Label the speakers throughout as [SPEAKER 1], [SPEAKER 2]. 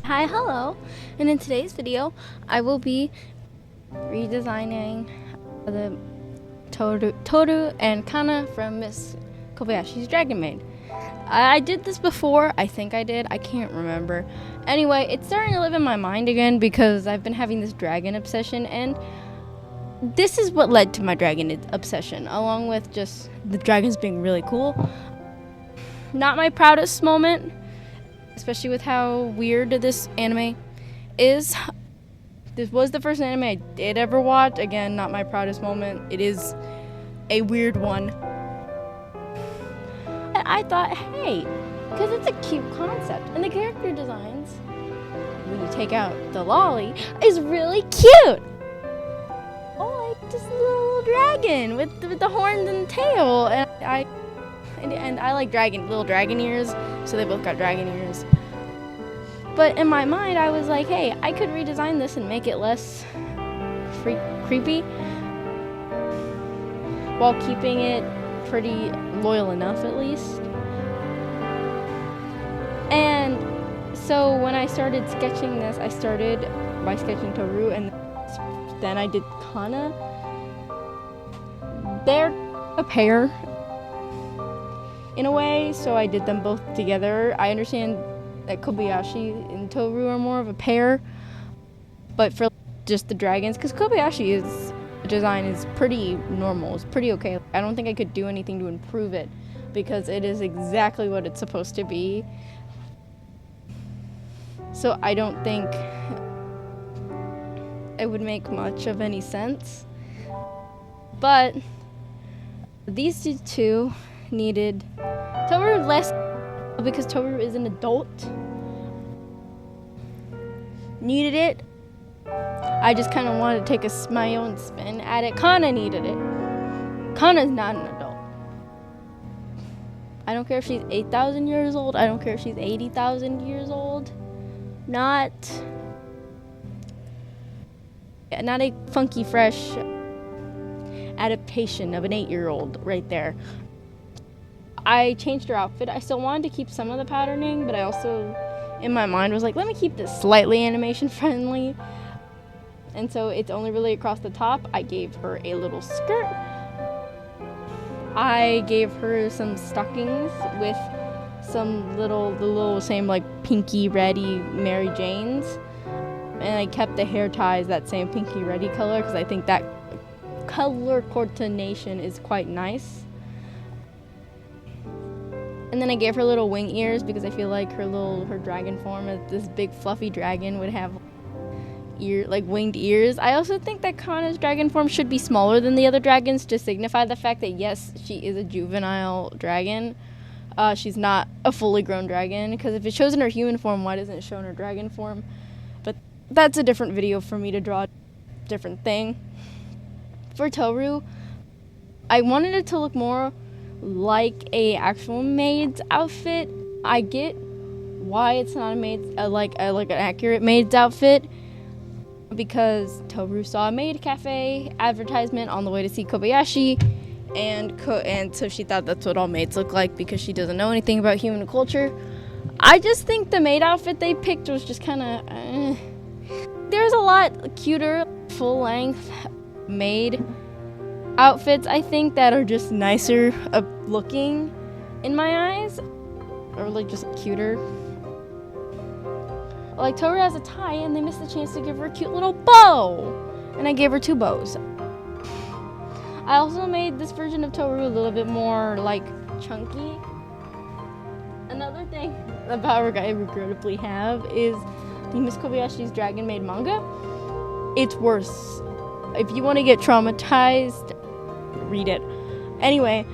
[SPEAKER 1] Hi, hello, and in today's video I will be redesigning the Toru and Kana from Miss Kobayashi's Dragon Maid. I did this before, I think I did, I can't remember. Anyway, it's starting to live in my mind again because I've been having this dragon obsession, and this is what led to my dragon obsession, along with just the dragons being really cool. Not my proudest moment, especially with how weird this anime is. This was the first anime I did ever watch. Again, not my proudest moment. It is a weird one. And I thought, hey, because it's a cute concept, and the character designs, when you take out the lolly, is really cute. Oh, like this little dragon with the horns and the tail, and I like little dragon ears, so they both got dragon ears. But in my mind, I was like, hey, I could redesign this and make it less creepy while keeping it pretty loyal enough, at least. And so when I started sketching this, I started by sketching Toru, and then I did Kana. They're a pair in a way, so I did them both together. I understand that Kobayashi and Toru are more of a pair, but for just the dragons, because Kobayashi's design is pretty normal, it's pretty okay. I don't think I could do anything to improve it because it is exactly what it's supposed to be. So I don't think it would make much of any sense. But these two needed Toru less because Toru is an adult. Needed it. I just kind of wanted to take my own spin at it. Kana needed it. Kana's not an adult. I don't care if she's 8,000 years old. I don't care if she's 80,000 years old. Not a funky, fresh adaptation of an 8-year-old right there. I changed her outfit. I still wanted to keep some of the patterning, but I also, in my mind, was like, let me keep this slightly animation friendly. And so it's only really across the top. I gave her a little skirt. I gave her some stockings with some the little same like pinky reddy Mary Janes. And I kept the hair ties that same pinky reddy color because I think that color coordination is quite nice. And then I gave her little wing ears because I feel like her dragon form as this big fluffy dragon would have winged ears. I also think that Kana's dragon form should be smaller than the other dragons to signify the fact that yes, she is a juvenile dragon. She's not a fully grown dragon, because if it shows in her human form, why doesn't it show in her dragon form? But that's a different video for me to draw a different thing. For Toru, I wanted it to look more like a actual maid's outfit. I get why it's not a maid's like an accurate maid's outfit, because Toru saw a maid cafe advertisement on the way to see Kobayashi, and so she thought that's what all maids look like because she doesn't know anything about human culture. I just think the maid outfit they picked was just kind of there's a lot cuter full-length maid outfits, I think, that are just nicer looking in my eyes, or like just cuter. Like Toru has a tie and they missed the chance to give her a cute little bow, and I gave her 2 bows. I also made this version of Toru a little bit more like chunky. Another thing about I regrettably have is the Miss Kobayashi's Dragon Maid manga. It's worse. If you want to get traumatized, read it. Anyway,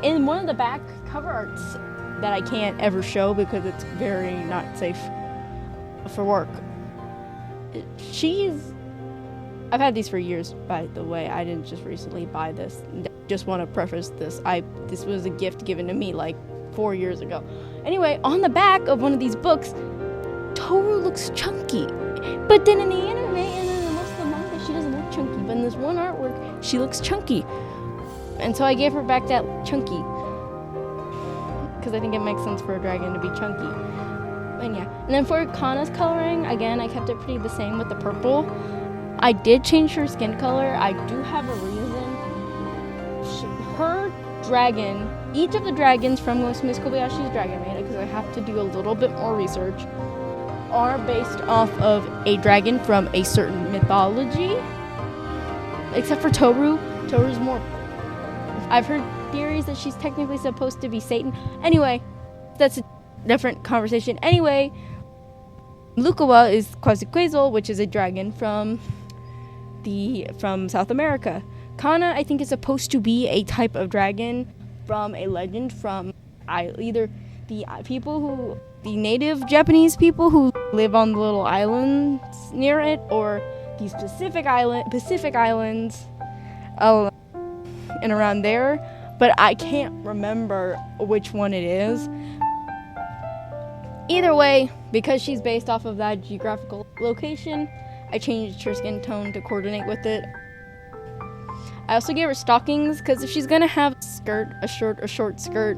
[SPEAKER 1] in one of the back cover arts that I can't ever show because it's very not safe for work, I've had these for years, by the way. I didn't just recently buy this. Just want to preface this. This was a gift given to me like 4 years ago. Anyway, on the back of one of these books, Toru looks chunky. But then in the anime and in most of the manga, she doesn't look chunky. But in this one artwork, she looks chunky. And so I gave her back that chunky, because I think it makes sense for a dragon to be chunky. And yeah. And then for Kana's coloring, again, I kept it pretty the same with the purple. I did change her skin color. I do have a reason. Her dragon, each of the dragons from Miss Kobayashi's Dragon Maid, because I have to do a little bit more research, are based off of a dragon from a certain mythology. Except for Toru. Toru's more... I've heard theories that she's technically supposed to be Satan. Anyway, that's a different conversation. Anyway, Lukawa is Quetzalcoatl, which is a dragon from South America. Kana, I think, is supposed to be a type of dragon from a legend from either the native Japanese people who live on the little islands near it, or these Pacific Islands and around there. But I can't remember which one it is. Either way, because she's based off of that geographical location, I changed her skin tone to coordinate with it. I also gave her stockings, because if she's gonna have a short skirt,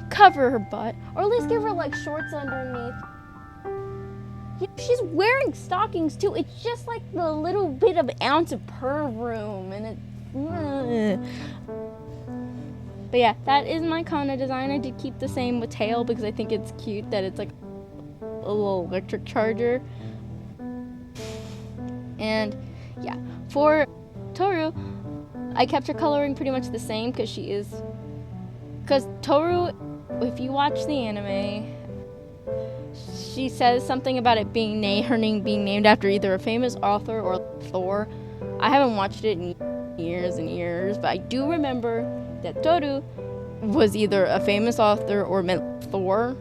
[SPEAKER 1] cover her butt, or at least give her like shorts underneath. She's wearing stockings too. It's just like the little bit of ounce of perv room, and it's. But yeah, that is my Kana design. I did keep the same with tail because I think it's cute that it's like a little electric charger. And yeah, for Toru, I kept her coloring pretty much the same because Toru, if you watch the anime, she says something about it being her name being named after either a famous author or Thor. I haven't watched it in years and years, but I do remember that Toru was either a famous author or meant Thor,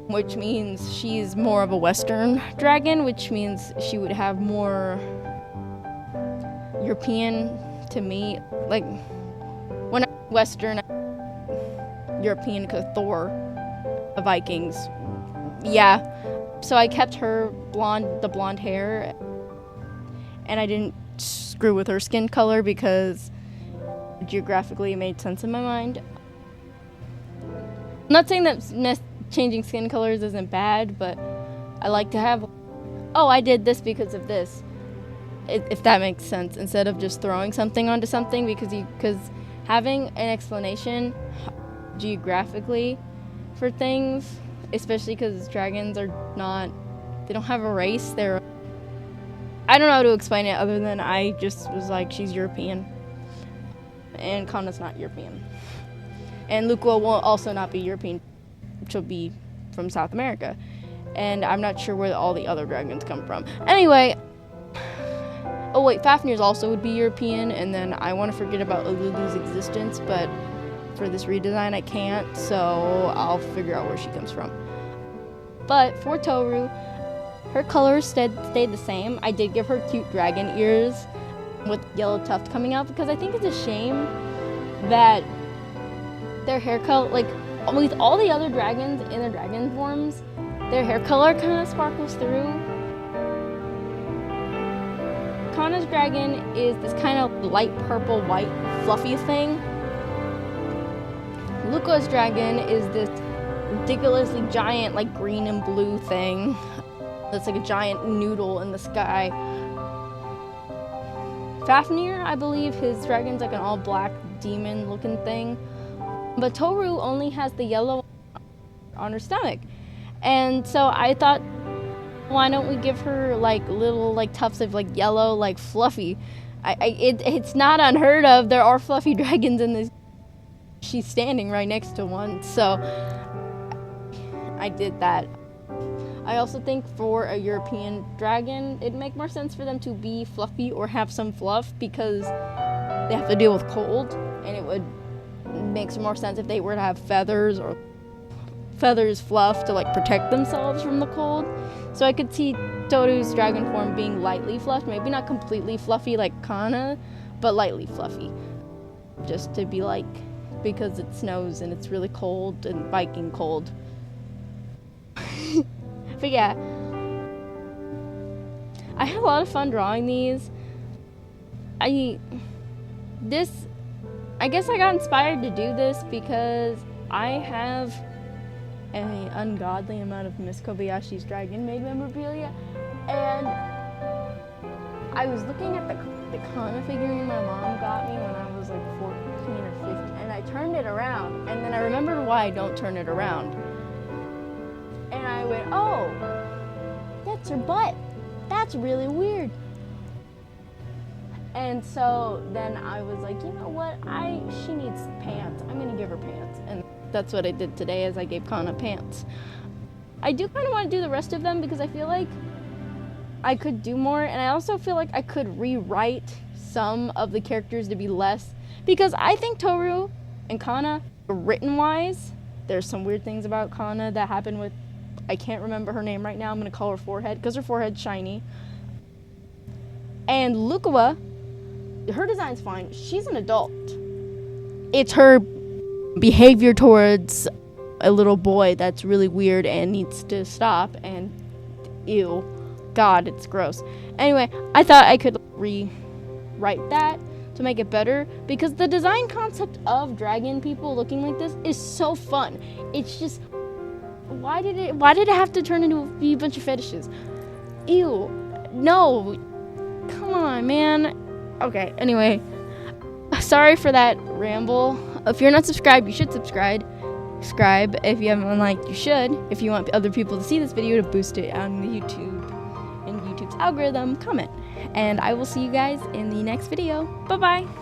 [SPEAKER 1] which means she's more of a Western dragon, which means she would have more European to me. Like, when I'm Western, European, because Thor, the Vikings. Yeah. So I kept her the blonde hair, and I didn't screw with her skin color because geographically it made sense in my mind. I'm not saying that changing skin colors isn't bad, but I like to have, I did this because of this, if that makes sense, instead of just throwing something onto something, because having an explanation geographically for things, especially because dragons they don't have a race, I don't know how to explain it other than I just was like, she's European. And Kana's not European. And Lukawa will also not be European. She'll be from South America. And I'm not sure where all the other dragons come from. Anyway. Oh wait, Fafnir's also would be European. And then I want to forget about Ululu's existence. But for this redesign I can't. So I'll figure out where she comes from. But for Toru, her colors stayed the same. I did give her cute dragon ears with yellow tuft coming out because I think it's a shame that their hair color, like with all the other dragons in their dragon forms, their hair color kind of sparkles through. Kana's dragon is this kind of light purple, white, fluffy thing. Luka's dragon is this ridiculously giant, like green and blue thing. That's like a giant noodle in the sky. Fafnir, I believe his dragon's like an all black demon looking thing. But Toru only has the yellow on her stomach. And so I thought, why don't we give her like little like tufts of like yellow, like fluffy. It's not unheard of. There are fluffy dragons in this. She's standing right next to one. So I did that. I also think for a European dragon, it'd make more sense for them to be fluffy or have some fluff because they have to deal with cold, and it would make some more sense if they were to have feathers or fluff to like protect themselves from the cold. So I could see Toru's dragon form being lightly fluffed, maybe not completely fluffy like Kana, but lightly fluffy. Just to be like, because it snows and it's really cold and Viking cold. But yeah, I had a lot of fun drawing these. I guess I got inspired to do this because I have an ungodly amount of Miss Kobayashi's Dragon Maid memorabilia, and I was looking at the Kana figurine my mom got me when I was like 14 or 15, and I turned it around, and then I remembered why I don't turn it around. And I went, oh, that's her butt. That's really weird. And so then I was like, you know what? She needs pants. I'm gonna give her pants. And that's what I did today, is I gave Kana pants. I do kind of want to do the rest of them because I feel like I could do more, and I also feel like I could rewrite some of the characters to be less, because I think Toru and Kana, written wise, there's some weird things about Kana that happen with, I can't remember her name right now, I'm gonna call her Forehead because her forehead's shiny. And Lukawa, her design's fine, she's an adult. It's her behavior towards a little boy that's really weird and needs to stop, and ew. God, it's gross. Anyway, I thought I could rewrite that to make it better, because the design concept of dragon people looking like this is so fun. It's just, why did it have to turn into a bunch of fetishes? Ew. No. Come on, man. Okay, anyway. Sorry for that ramble. If you're not subscribed, you should subscribe. If you haven't liked, you should. If you want other people to see this video to boost it on the YouTube's algorithm, comment. And I will see you guys in the next video. Bye-bye.